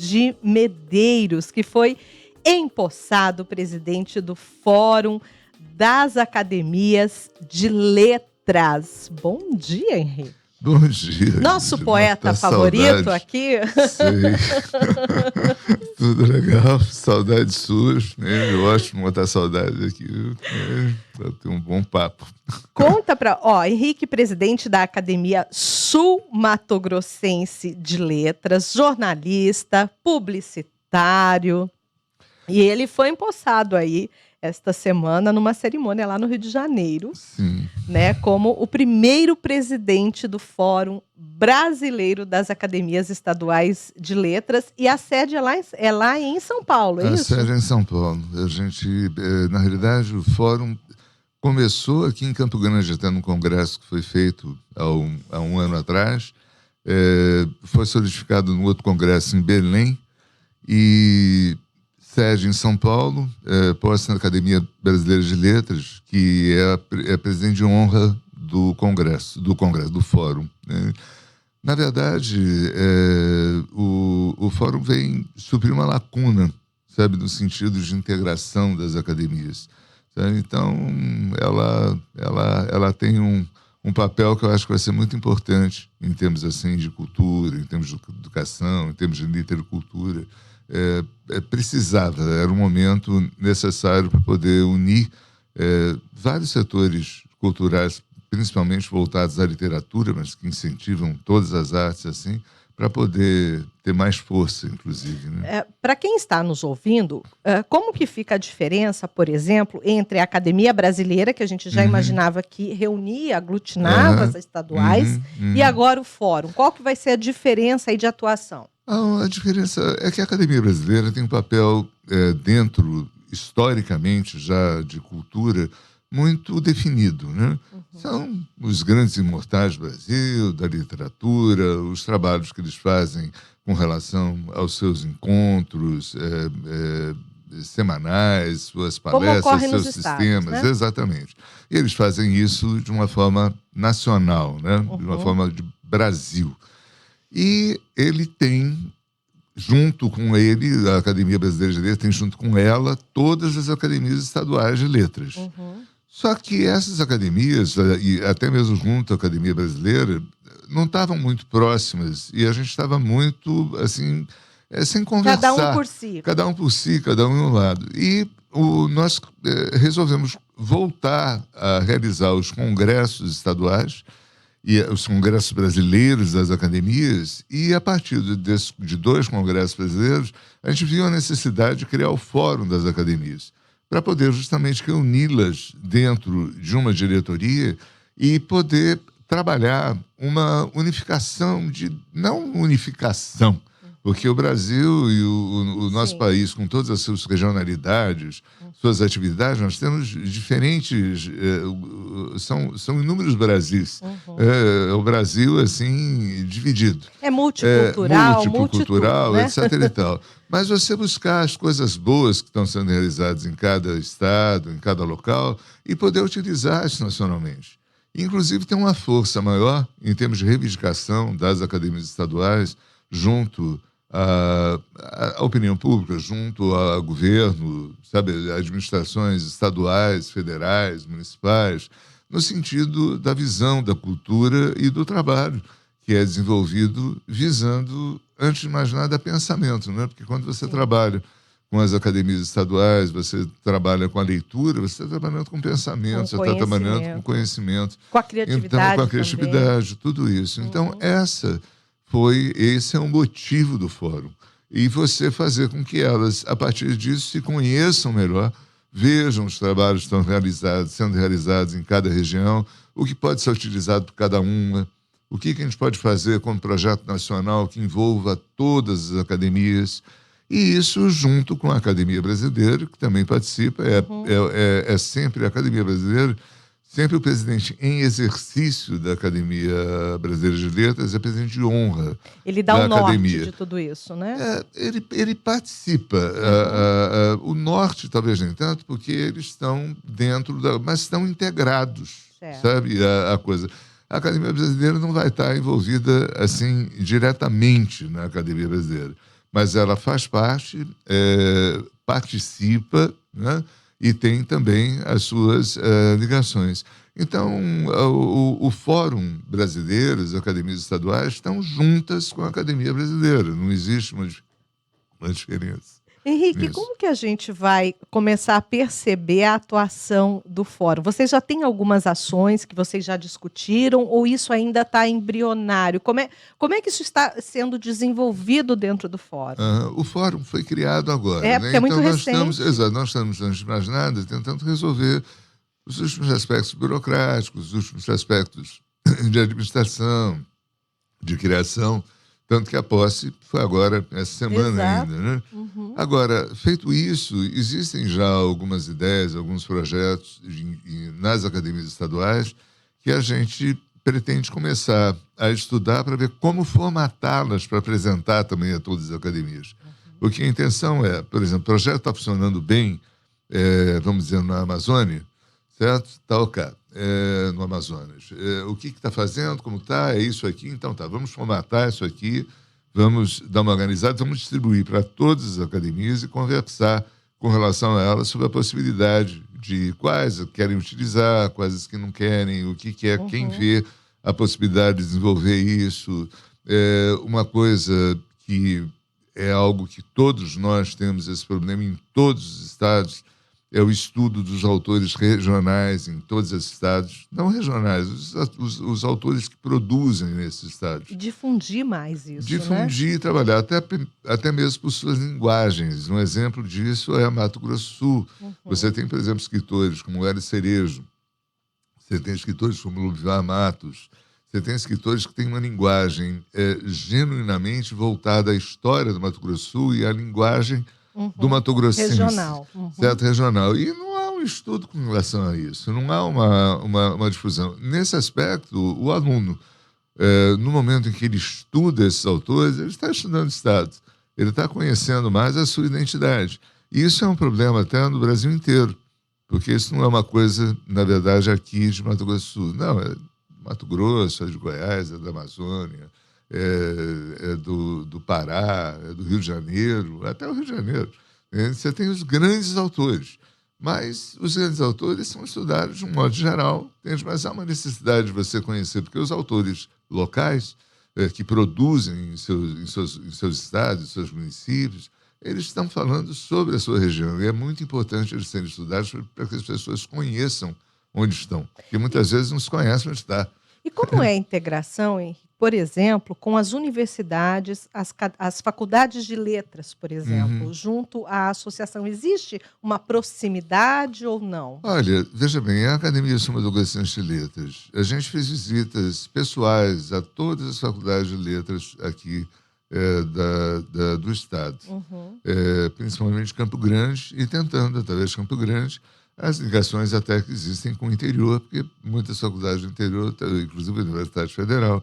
de Medeiros, que foi empossado presidente do Fórum das Academias de Letras. Bom dia, Henrique. Bom dia. Nosso poeta favorito aqui. Sei. Tudo legal, saudades suas, né? Eu gosto de botar saudades aqui, né? Pra ter um bom papo. Conta pra... Henrique, presidente da Academia Sul-Mato-Grossense de Letras, jornalista, publicitário. E ele foi empossado aí esta semana numa cerimônia lá no Rio de Janeiro. Sim. Né, como o primeiro presidente do Fórum Brasileiro das Academias Estaduais de Letras. E a sede é lá em São Paulo, é isso? A sede é em São Paulo. A gente, na realidade, o Fórum começou aqui em Campo Grande, até num congresso que foi feito há um ano atrás. Foi solidificado no outro congresso em Belém e sede em São Paulo, posta na Academia Brasileira de Letras, que é presidente de honra do Fórum, né? Na verdade, o Fórum vem suprir uma lacuna, sabe, no sentido de integração das academias, sabe? Então, ela tem um papel que eu acho que vai ser muito importante em termos assim de cultura, em termos de educação, em termos de literatura. Precisava, era um momento necessário para poder unir vários setores culturais, principalmente voltados à literatura, mas que incentivam todas as artes, assim, para poder ter mais força, inclusive, né? Para quem está nos ouvindo, como que fica a diferença, por exemplo, entre a Academia Brasileira, que a gente já imaginava que reunia, aglutinava as estaduais, e agora o Fórum? Qual que vai ser a diferença aí de atuação? A diferença é que a Academia Brasileira tem um papel dentro, historicamente, já de cultura, muito definido, né? São os grandes imortais do Brasil, da literatura, os trabalhos que eles fazem com relação aos seus encontros semanais, suas palestras, seus sistemas, né? Exatamente. E eles fazem isso de uma forma nacional, né? De uma forma de Brasil. E ele tem, junto com ele, a Academia Brasileira de Letras tem junto com ela todas as academias estaduais de letras. Só que essas academias, e até mesmo junto à Academia Brasileira, não estavam muito próximas e a gente estava muito, assim, sem conversar. Cada um por si. Cada um por si, cada um em um lado. E nós resolvemos voltar a realizar os congressos estaduais e os congressos brasileiros das academias, e a partir de 2 congressos brasileiros, a gente viu a necessidade de criar o Fórum das Academias, para poder justamente reuni-las dentro de uma diretoria e poder trabalhar uma unificação, não unificação, porque o Brasil e o nosso país, com todas as suas regionalidades, suas atividades, nós temos diferentes... são inúmeros Brasis. O Brasil, assim, dividido. É multicultural, multicultural, né? etc. e tal. Mas você buscar as coisas boas que estão sendo realizadas em cada estado, em cada local, e poder utilizar-as nacionalmente. Inclusive, tem uma força maior em termos de reivindicação das academias estaduais junto à opinião pública, junto ao governo, sabe, administrações estaduais, federais, municipais, no sentido da visão da cultura e do trabalho que é desenvolvido visando, antes de mais nada, pensamento, né? Porque quando você trabalha com as academias estaduais, você trabalha com a leitura, você está trabalhando com pensamento, você está trabalhando com conhecimento. Com a criatividade. Então, com a criatividade, tudo isso. Então, esse é um motivo do Fórum. E você fazer com que elas, a partir disso, se conheçam melhor, vejam os trabalhos que estão sendo realizados em cada região, o que pode ser utilizado por cada uma, o que a gente pode fazer como projeto nacional que envolva todas as academias, e isso junto com a Academia Brasileira, que também participa, é sempre a Academia Brasileira, sempre o presidente em exercício da Academia Brasileira de Letras é presidente de honra. Ele dá o norte de tudo isso, né? Ele participa. O norte, talvez nem tanto, porque eles estão dentro mas estão integrados, sabe? A coisa. A Academia Brasileira não vai estar envolvida assim diretamente na Academia Brasileira, mas ela faz parte, participa, né? E tem também as suas ligações. Então, o Fórum Brasileiro, as academias estaduais, estão juntas com a Academia Brasileira. Não existe uma diferença Henrique, nisso. como que a gente vai começar a perceber a atuação do fórum? Vocês já têm algumas ações que vocês já discutiram ou isso ainda está embrionário? Como é que isso está sendo desenvolvido dentro do fórum? O fórum foi criado agora, É, né? porque é muito Então recente. nós estamos, antes de mais nada, tentando resolver os últimos aspectos burocráticos, os últimos aspectos de administração, de criação, tanto que a posse foi agora, essa semana Exato. ainda, né? Uhum. Agora, feito isso, existem já algumas ideias, alguns projetos nas academias estaduais que a gente pretende começar a estudar para ver como formatá-las para apresentar também a todas as academias. Porque a intenção é, por exemplo, o projeto está funcionando bem, vamos dizer, na Amazônia, certo? Está ok, no Amazonas. O que está fazendo, como está, é isso aqui, então tá, vamos formatar isso aqui, vamos dar uma organizada, vamos distribuir para todas as academias e conversar com relação a elas sobre a possibilidade de quais querem utilizar, quais as que não querem, o que é, quem vê a possibilidade de desenvolver isso. Uma coisa que é algo que todos nós temos esse problema em todos os estados, é o estudo dos autores regionais em todos os estados, não regionais, os autores que produzem nesses estados. E difundir mais isso, Difundir né? e trabalhar, até mesmo por suas linguagens. Um exemplo disso é Mato Grosso do Sul. Você tem, por exemplo, escritores como Hélio Cerejo, você tem escritores como Luvivar Matos, você tem escritores que têm uma linguagem genuinamente voltada à história do Mato Grosso do Sul e à linguagem do Mato Grossense. Regional. Certo? Regional. E não há um estudo com relação a isso, não há uma difusão. Nesse aspecto, o aluno, no momento em que ele estuda esses autores, ele está estudando o Estado, ele está conhecendo mais a sua identidade. E isso é um problema até no Brasil inteiro, porque isso não é uma coisa, na verdade, aqui de Mato Grosso do Sul. Não, é Mato Grosso, é de Goiás, é da Amazônia, é do Pará, é do Rio de Janeiro, até o Rio de Janeiro. Você tem os grandes autores, mas os grandes autores são estudados de um modo geral, mas há uma necessidade de você conhecer, porque os autores locais que produzem em seus estados, em seus municípios, eles estão falando sobre a sua região, e é muito importante eles serem estudados para que as pessoas conheçam onde estão, porque muitas vezes não se conhecem onde está. E como é a integração, Henrique, por exemplo, com as universidades, as faculdades de letras, por exemplo, junto à associação? Existe uma proximidade ou não? Olha, veja bem, a Academia Sul-Mato-Grossense de Letras, a gente fez visitas pessoais a todas as faculdades de letras aqui do Estado, principalmente Campo Grande, e tentando, através de Campo Grande, as ligações até que existem com o interior, porque muitas faculdades do interior, inclusive a Universidade Federal,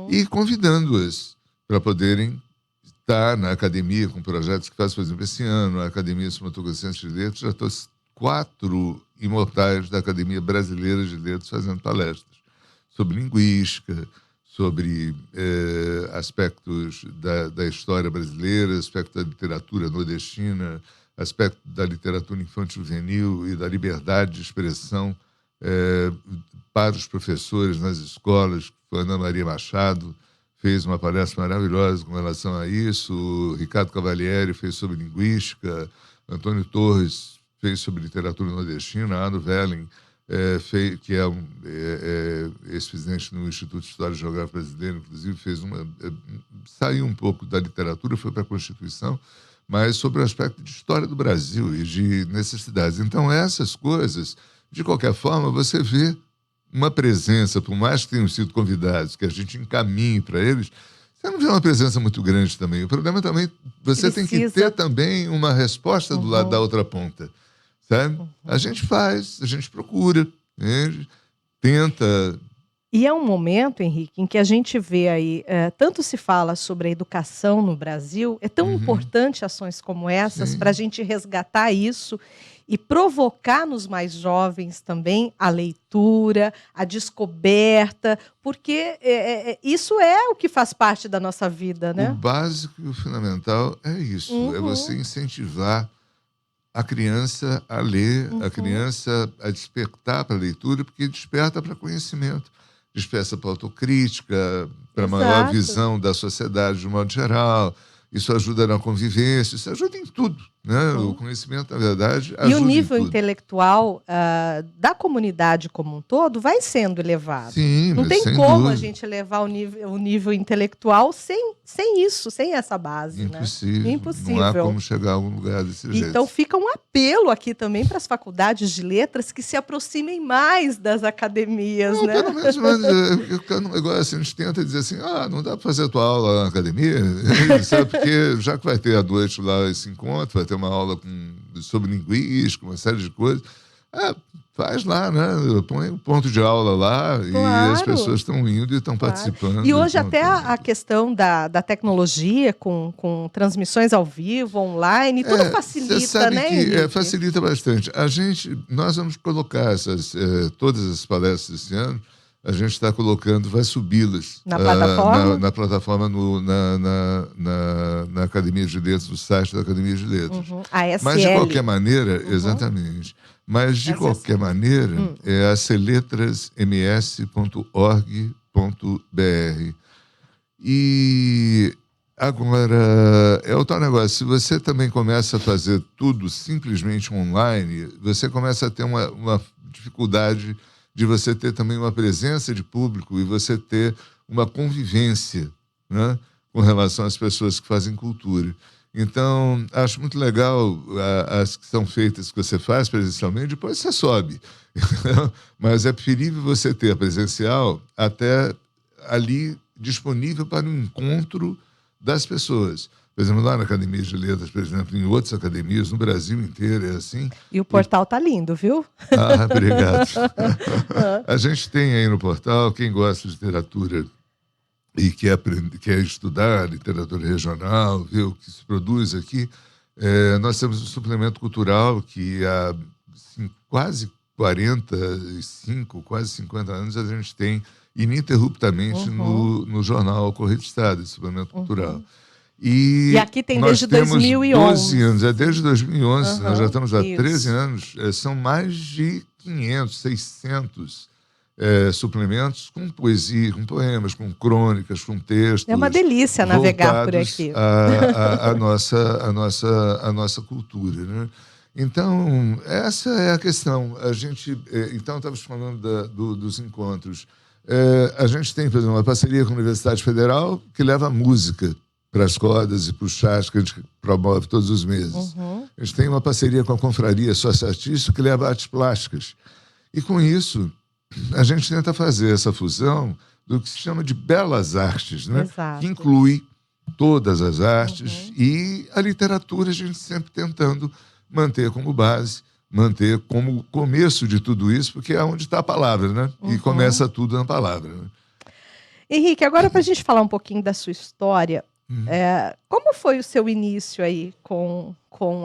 e convidando-as para poderem estar na academia com projetos que faz, por exemplo, esse ano, a Academia Sul-Mato-Grossense de Letras já trouxe 4 imortais da Academia Brasileira de Letras fazendo palestras sobre linguística, sobre aspectos da história brasileira, aspectos da literatura nordestina, aspecto da literatura infanto-juvenil e da liberdade de expressão para os professores nas escolas. A Ana Maria Machado fez uma palestra maravilhosa com relação a isso, o Ricardo Cavalieri fez sobre linguística, Antônio Torres fez sobre literatura nordestina, a Ano Velling, que é ex-presidente do Instituto de História e Geografia Brasileira, inclusive saiu um pouco da literatura, foi para a Constituição, mas sobre o aspecto de história do Brasil e de necessidades. Então, essas coisas, de qualquer forma, você vê uma presença, por mais que tenham sido convidados, que a gente encaminhe para eles, você não vê uma presença muito grande também. O problema também, você tem que ter também uma resposta do lado da outra ponta, sabe? A gente faz, a gente procura, né? Tenta... E é um momento, Henrique, em que a gente vê aí, tanto se fala sobre a educação no Brasil, é tão importante ações como essas para a gente resgatar isso e provocar nos mais jovens também a leitura, a descoberta, porque isso é o que faz parte da nossa vida, né? O básico e o fundamental é isso, é você incentivar a criança a ler, a criança a despertar para a leitura, porque desperta para conhecimento, desperta para autocrítica, para maior visão da sociedade de um modo geral. Isso ajuda na convivência, isso ajuda em tudo, né? O conhecimento, na verdade, ajuda em tudo. E o nível intelectual da comunidade como um todo vai sendo elevado. Sim, não tem sem como dúvida. A gente elevar o nível intelectual sem isso, sem essa base. Impossível. Né? Impossível. Não há como chegar a algum lugar desse jeito. Então fica um apelo aqui também para as faculdades de letras que se aproximem mais das academias. Não, né? pelo menos, igual assim, a gente tenta dizer assim, não dá para fazer a tua aula na academia, sabe? Porque já que vai ter à noite lá esse encontro, vai ter uma aula sobre linguística, uma série de coisas, faz lá, né? Põe um ponto de aula lá, claro. E as pessoas estão indo e estão participando. E hoje até a questão da tecnologia, com transmissões ao vivo, online, tudo facilita, você sabe né, que facilita bastante. Nós vamos colocar todas as palestras esse ano, a gente está colocando, vai subi-las na plataforma? Na plataforma, na Academia de Letras, no site da Academia de Letras. Mas, de qualquer maneira, exatamente. Mas, de qualquer maneira, é aceletrasms.org.br. E agora, é o tal negócio, se você também começa a fazer tudo simplesmente online, você começa a ter uma dificuldade de você ter também uma presença de público e você ter uma convivência, né, com relação às pessoas que fazem cultura. Então, acho muito legal as que são feitas, que você faz presencialmente, depois você sobe. Mas é preferível você ter a presencial até ali disponível para o encontro das pessoas. Por exemplo, lá na Academia de Letras, por exemplo, em outras academias, no Brasil inteiro é assim. E o portal tá lindo, viu? Obrigado. A gente tem aí no portal, quem gosta de literatura e quer estudar literatura regional, ver o que se produz aqui, nós temos um suplemento cultural que há quase 45, quase 50 anos a gente tem ininterruptamente no jornal Correio do Estado, esse suplemento cultural. E aqui tem desde 2011. 12 anos, desde 2011, nós já estamos há 13 anos, são mais de 500, 600 suplementos com poesia, com poemas, com crônicas, com textos. É uma delícia navegar por aqui. A nossa cultura, né? Então, essa é a questão. A gente, então, estávamos falando dos encontros. A gente tem, por exemplo, uma parceria com a Universidade Federal que leva a música para as cordas e para os chás que a gente promove todos os meses. A gente tem uma parceria com a Confraria Socioartística que leva artes plásticas. E com isso, a gente tenta fazer essa fusão do que se chama de belas artes, né? Que inclui todas as artes e a literatura, a gente sempre tentando manter como base, manter como começo de tudo isso, porque é onde está a palavra, né? E começa tudo na palavra. Né? Henrique, agora para a gente falar um pouquinho da sua história, como foi o seu início aí com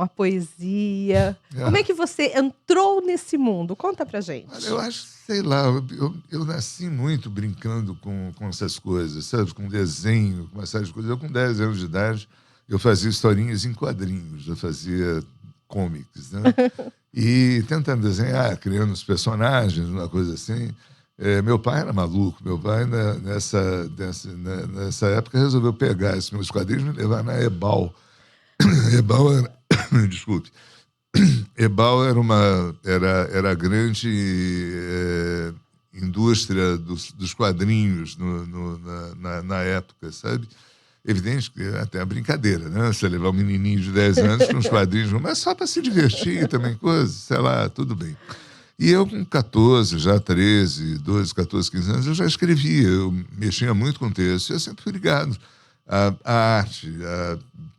a poesia? Como é que você entrou nesse mundo? Conta pra gente. Olha, eu acho, sei lá, eu nasci muito brincando com essas coisas, sabe? Com desenho, com uma série de coisas. Eu, com 10 anos de idade, eu fazia historinhas em quadrinhos, eu fazia comics, né? E tentando desenhar, criando os personagens, uma coisa assim. Meu pai era maluco. Meu pai, nessa época, resolveu pegar esses meus quadrinhos e me levar na Ebal. Ebal era... Desculpe. Ebal era a grande indústria dos quadrinhos na época, sabe? Evidente que é até a brincadeira, né? Você levar um menininho de 10 anos com os quadrinhos, mas só para se divertir também, coisa, sei lá, tudo bem. E eu com 14, já 13, 12, 14, 15 anos, eu já escrevia, eu mexia muito com texto, eu sempre fui ligado à arte,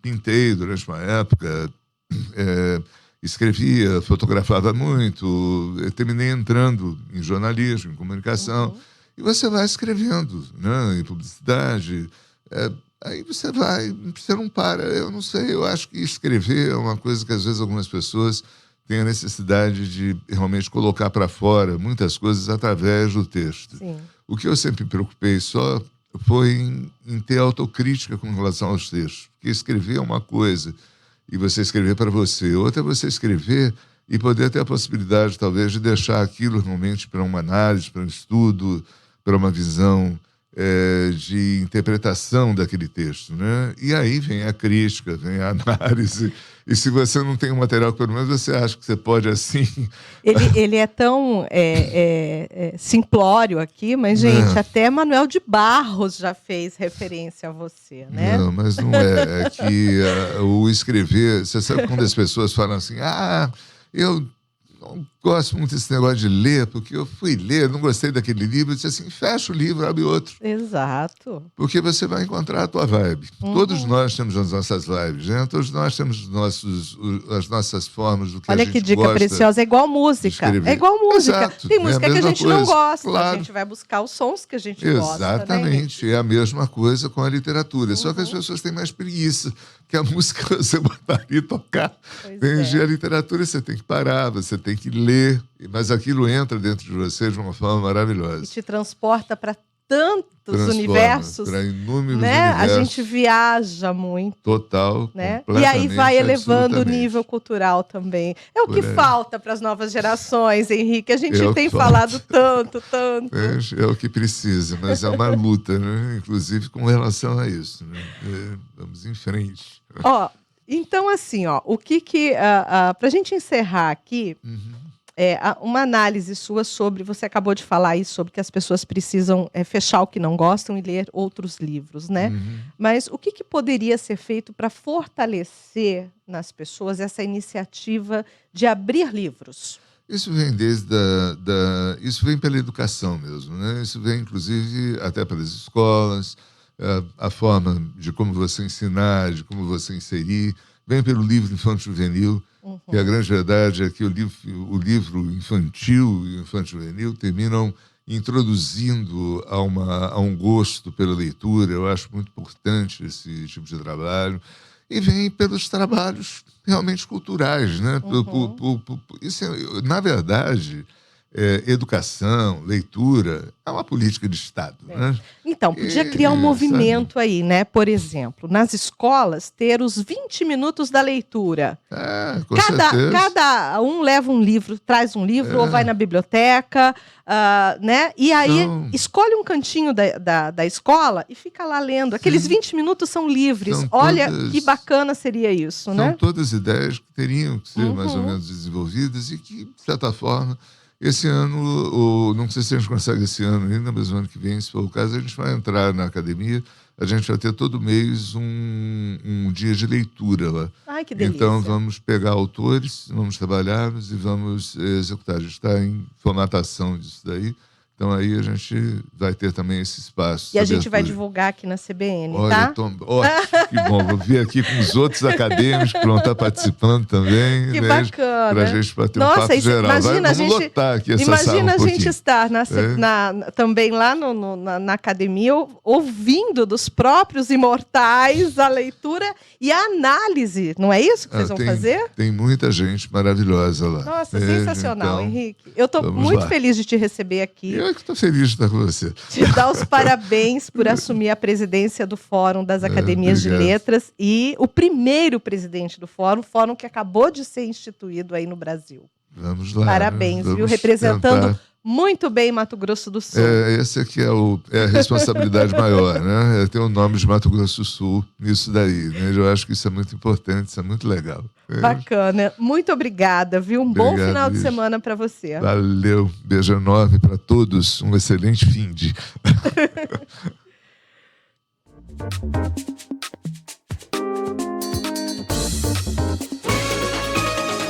pintei durante uma época, escrevia, fotografava muito, eu terminei entrando em jornalismo, em comunicação, e você vai escrevendo, né? Em publicidade, aí você vai, você não para, eu não sei, eu acho que escrever é uma coisa que às vezes algumas pessoas tem a necessidade de realmente colocar para fora muitas coisas através do texto. Sim. O que eu sempre me preocupei só foi em ter autocrítica com relação aos textos. Porque escrever é uma coisa, e você escrever para você. Outra é você escrever e poder ter a possibilidade, talvez, de deixar aquilo realmente para uma análise, para um estudo, para uma visão de interpretação daquele texto, né? E aí vem a crítica, vem a análise. E se você não tem um material, pelo menos você acha que você pode assim... Ele é tão simplório aqui, mas, gente, até Manuel de Barros já fez referência a você, né? Não, mas não é. É que o escrever... Você sabe quando as pessoas falam assim, eu não gosto muito desse negócio de ler, porque eu fui ler, não gostei daquele livro, eu disse assim, fecha o livro, abre outro. Exato. Porque você vai encontrar a tua vibe. Todos nós temos as nossas vibes, né? Todos nós temos as nossas formas do que Olha a gente que dica gosta preciosa, é igual música. É igual música. Exato, Tem música que a gente não gosta, claro. a gente vai buscar os sons que a gente gosta. Exatamente, Né? é a mesma coisa com a literatura. Só que as pessoas têm mais preguiça, que a música você botar ali e tocar. A literatura você tem que parar, você tem que ler, mas aquilo entra dentro de você de uma forma maravilhosa. E te transporta para tantos universos, para inúmeros né? universos. A gente viaja muito. Total, né? E aí vai elevando o nível cultural também. É o que falta para as novas gerações, Henrique. A gente tem falado tanto. É o que precisa, mas é uma luta, né? Inclusive com relação a isso. Né? Vamos em frente. Então assim, o que para a gente encerrar aqui, uma análise sua sobre, você acabou de falar aí sobre que as pessoas precisam fechar o que não gostam e ler outros livros, né? Mas o que poderia ser feito para fortalecer nas pessoas essa iniciativa de abrir livros? Isso vem isso vem pela educação mesmo, né? Isso vem, inclusive, até pelas escolas, a forma de como você ensinar, de como você inserir, vem pelo livro infanto-juvenil, que a grande verdade é que o livro infantil e infanto-juvenil terminam introduzindo a um gosto pela leitura. Eu acho muito importante esse tipo de trabalho. E vem pelos trabalhos realmente culturais, né? Isso na verdade, educação, leitura, é uma política de Estado. Né? Então, podia criar um movimento aí, né? Por exemplo, nas escolas, ter os 20 minutos da leitura. Com certeza. Cada um leva um livro, traz um livro, ou vai na biblioteca, né? E aí escolhe um cantinho da escola e fica lá lendo. Aqueles 20 minutos são livres. Olha que bacana seria isso, né? São todas ideias que teriam que ser mais ou menos desenvolvidas e que, de certa forma, esse ano, não sei se a gente consegue esse ano ainda, mas no ano que vem, se for o caso, a gente vai entrar na academia, a gente vai ter todo mês um dia de leitura lá. Ai, que delícia. Então, vamos pegar autores, vamos trabalhá-los e vamos executar. A gente está em formatação disso daí. Então, aí a gente vai ter também esse espaço. E a gente vai divulgar aqui na CBN, tá? Ótimo, que bom. Vou vir aqui com os outros acadêmicos que vão estar participando também. Que bacana. Para a gente bater um papo geral. Vamos lotar aqui essa sala Imagina a gente estar também lá na academia, ouvindo dos próprios imortais a leitura e a análise. Não é isso que vocês vão fazer? Tem muita gente maravilhosa lá. Nossa, sensacional, então, Henrique. Eu estou muito feliz de te receber aqui. Eu que estou feliz de estar com você. Te dar os parabéns por assumir a presidência do Fórum das Academias de Letras e o primeiro presidente do Fórum que acabou de ser instituído aí no Brasil. Vamos lá. Parabéns, viu? Representando muito bem Mato Grosso do Sul. Esse aqui é a responsabilidade maior, né? É ter o nome de Mato Grosso do Sul nisso daí. Né? Eu acho que isso é muito importante, isso é muito legal. Bacana. Muito obrigada, viu? Bom final de semana para você. Valeu. Beijo enorme para todos. Um excelente fim de...